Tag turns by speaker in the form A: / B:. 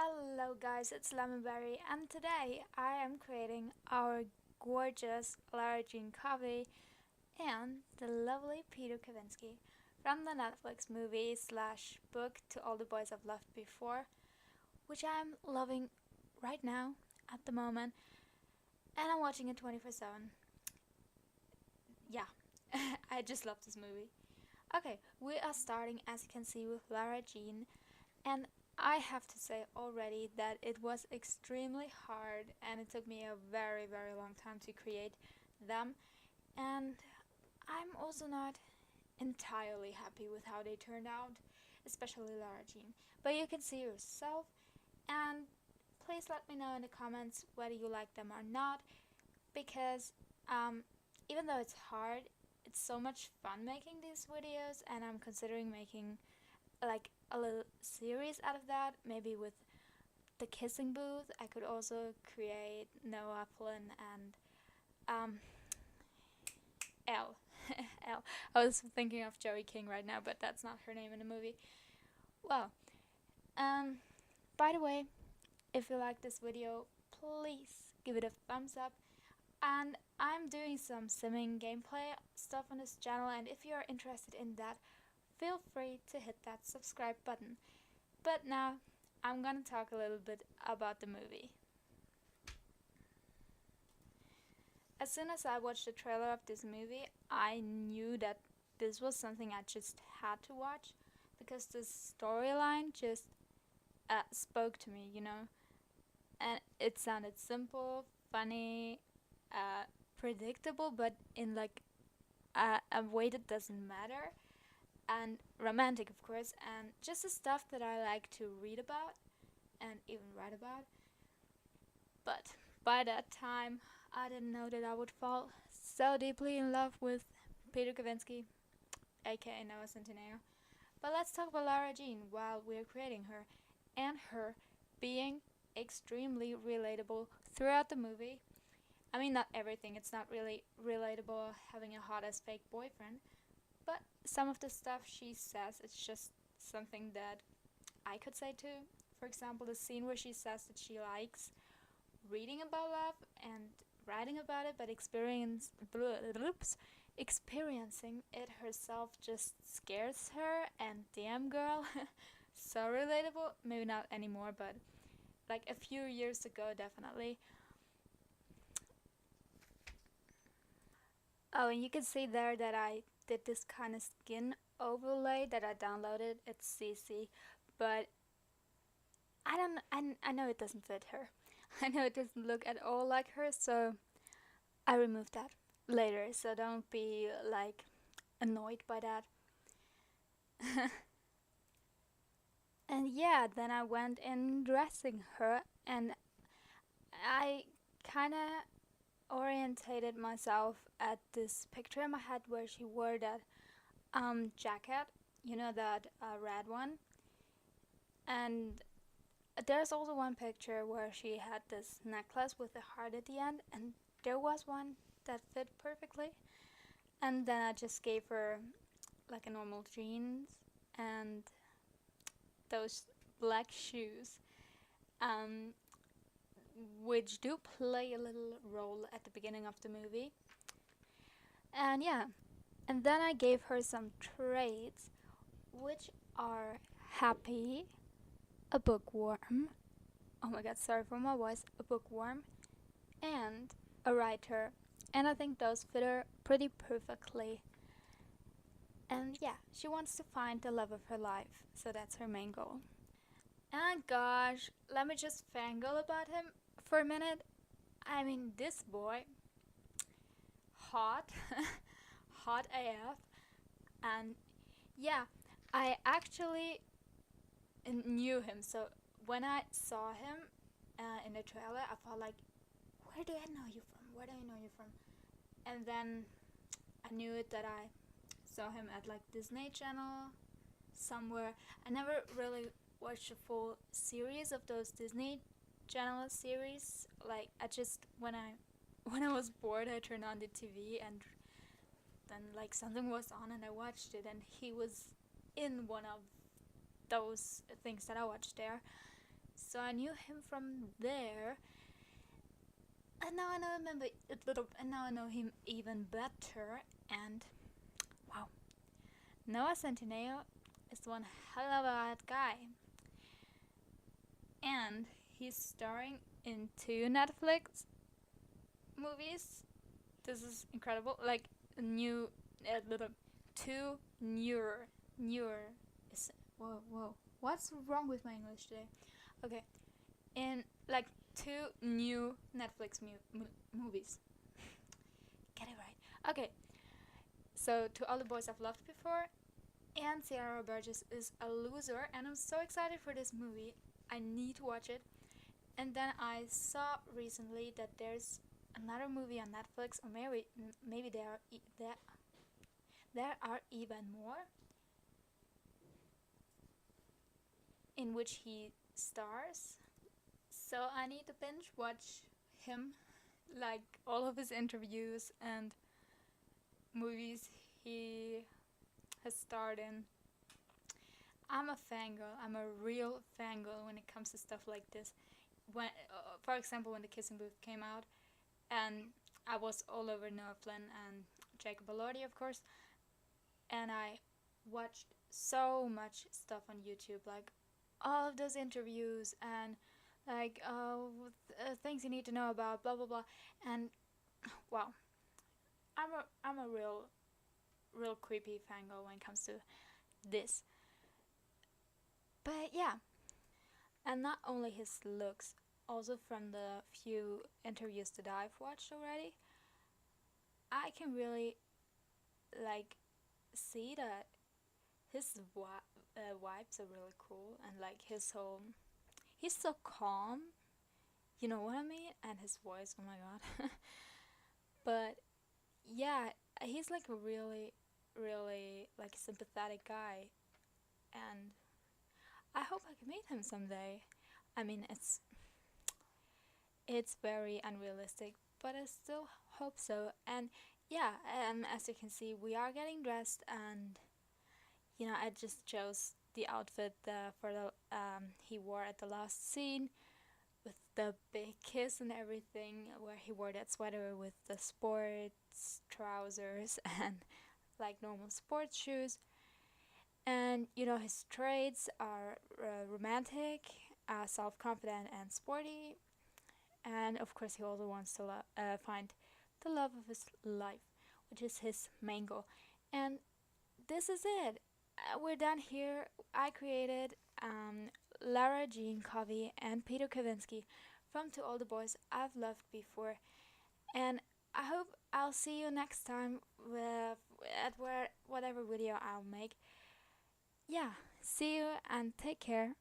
A: Hello guys, it's Lemonberry and today I am creating our gorgeous LARA COVEY and the lovely Peter Kavinsky from the Netflix movie slash book To All the Boys I've Loved Before, which I'm loving right now at the moment, and I'm watching it 24/7. Yeah, I just love this movie. Okay, we are starting, as you can see, with Lara Jean, and I have to say already that it was extremely hard and it took me a very long time to create them, and I'm also not entirely happy with how they turned out, especially Lara Jean. But you can see yourself, and please let me know in the comments whether you like them or not, because even though it's hard, it's so much fun making these videos, and I'm considering making like a little series out of that, maybe with the kissing booth. I could also create Noah, Flynn, and Elle. Elle. I was thinking of Joey King right now, but that's not her name in the movie. Well, by the way, if you like this video, please give it a thumbs up. And I'm doing some simming gameplay stuff on this channel, and if you're interested in that, feel free to hit that subscribe button. But now, I'm gonna talk a little bit about the movie. As soon as I watched the trailer of this movie, I knew that this was something I just had to watch, because the storyline just spoke to me, you know? And it sounded simple, funny, predictable, but in like a way that doesn't matter, and romantic, of course, and just the stuff that I like to read about and even write about. But by that time, I didn't know that I would fall so deeply in love with Peter Kavinsky, aka Noah Centineo. But let's talk about Lara Jean while we're creating her, and her being extremely relatable throughout the movie. I mean, not everything, it's not really relatable having a hot as fake boyfriend, but some of the stuff she says, it's just something that I could say too. For example, the scene where she says that she likes reading about love and writing about it, but experiencing it herself just scares her, and damn girl, so relatable. Maybe not anymore, but like a few years ago, definitely. Oh, and you can see there that I did this kind of skin overlay that I downloaded. It's CC, but I know it doesn't fit her. I know it doesn't look at all like her, so I removed that later, so don't be like annoyed by that. And yeah, then I went in dressing her, and I kinda orientated myself at this picture in my head where she wore that jacket, you know, that red one. And there's also one picture where she had this necklace with a heart at the end, and there was one that fit perfectly. And then I just gave her like a normal jeans and those black shoes, um, which do play a little role at the beginning of the movie. And yeah, and then I gave her some traits, which are happy, a bookworm, oh my god, sorry for my voice, a bookworm, and a writer. And I think those fit her pretty perfectly. And yeah, she wants to find the love of her life, so that's her main goal. And gosh, let me just fangirl about him for a minute. I mean, this boy, hot, hot AF, and yeah, I actually knew him. So when I saw him in the trailer, I felt like, where do I know you from? Where do I know you from? And then I knew it that I saw him at like Disney Channel somewhere. I never really watched a full series of those Disney Channel series. Like I just when I was bored, I turned on the TV, and then like something was on and I watched it, and he was in one of those things that I watched there. So I knew him from there, and now I know him a little, and now I know him even better. And wow, Noah Centineo is one hell of a guy, and he's starring in 2 Netflix movies. This is incredible. Like new, little, two newer. Whoa. What's wrong with my English today? Okay, in like 2 new Netflix movies. Get it right. Okay, so To All the Boys I've Loved Before, and Sierra Burgess is a loser, and I'm so excited for this movie. I need to watch it. And then I saw recently that there's another movie on Netflix, or maybe there are even more, in which he stars. So I need to binge watch him, like all of his interviews and movies he has starred in. I'm a fangirl. I'm a real fangirl when it comes to stuff like this. When, for example, when The Kissing Booth came out, and I was all over Noah Flynn and Jacob Elordi, of course, and I watched so much stuff on YouTube, like all of those interviews and like things you need to know about, blah blah blah, and wow, I'm a real creepy fangirl when it comes to this. But yeah, and not only his looks, also from the few interviews that I've watched already, I can really like see that his vibes are really cool, and like he's so calm, you know what I mean, and his voice, oh my god. But yeah, he's like a really like sympathetic guy, and I hope I can meet him someday. I mean, it's very unrealistic, but I still hope so. And yeah, as you can see, we are getting dressed, and I just chose the outfit for the he wore at the last scene, with the big kiss and everything, where he wore that sweater with the sports trousers and like normal sports shoes. And his traits are romantic, self-confident, and sporty. And of course, he also wants to find the love of his life, which is his main goal. And this is it. We're done here. I created LARA, Jean, COVEY, and Peter Kavinsky from To All the Boys I've Loved Before. And I hope I'll see you next time at whatever video I'll make. Yeah, see you and take care.